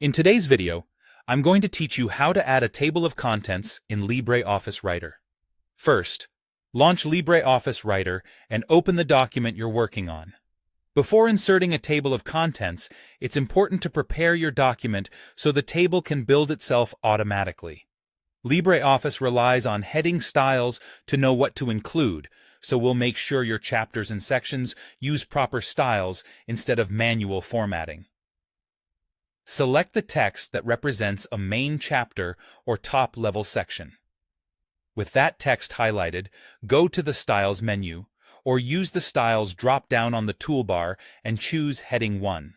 In today's video, I'm going to teach you how to add a table of contents in LibreOffice Writer. First, launch LibreOffice Writer and open the document you're working on. Before inserting a table of contents, it's important to prepare your document so the table can build itself automatically. LibreOffice relies on heading styles to know what to include, so we'll make sure your chapters and sections use proper styles instead of manual formatting. Select the text that represents a main chapter or top-level section. With that text highlighted, go to the Styles menu, or use the Styles drop-down on the toolbar and choose Heading 1.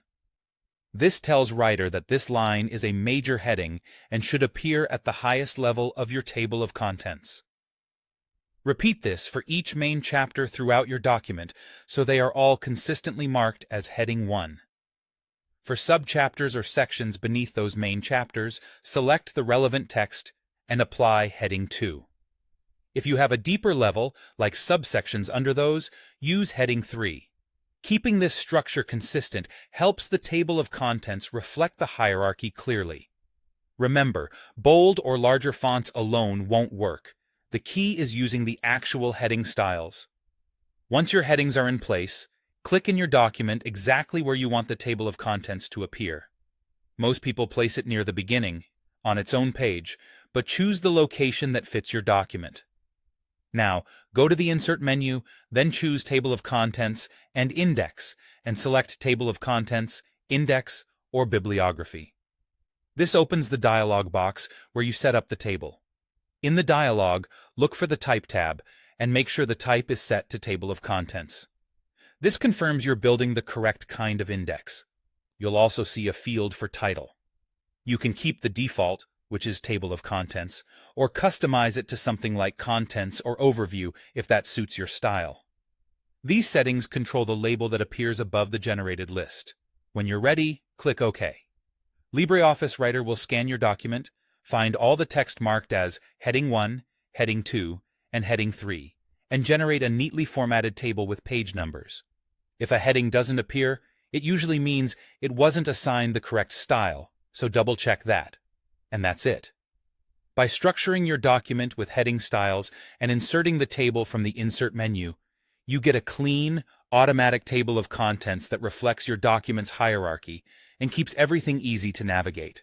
This tells Writer that this line is a major heading and should appear at the highest level of your table of contents. Repeat this for each main chapter throughout your document so they are all consistently marked as Heading 1. For subchapters or sections beneath those main chapters, select the relevant text and apply Heading 2. If you have a deeper level, like subsections under those, use Heading 3. Keeping this structure consistent helps the table of contents reflect the hierarchy clearly. Remember, bold or larger fonts alone won't work. The key is using the actual heading styles. Once your headings are in place, click in your document exactly where you want the table of contents to appear. Most people place it near the beginning, on its own page, but choose the location that fits your document. Now, go to the Insert menu, then choose Table of Contents and Index, and select Table of Contents, Index, or Bibliography. This opens the dialog box where you set up the table. In the dialog, look for the Type tab, and make sure the type is set to Table of Contents. This confirms you're building the correct kind of index. You'll also see a field for title. You can keep the default, which is Table of Contents, or customize it to something like Contents or Overview if that suits your style. These settings control the label that appears above the generated list. When you're ready, click OK. LibreOffice Writer will scan your document, find all the text marked as Heading 1, Heading 2, and Heading 3, and generate a neatly formatted table with page numbers. If a heading doesn't appear, it usually means it wasn't assigned the correct style, so double-check that. And that's it. By structuring your document with heading styles and inserting the table from the Insert menu, you get a clean, automatic table of contents that reflects your document's hierarchy and keeps everything easy to navigate.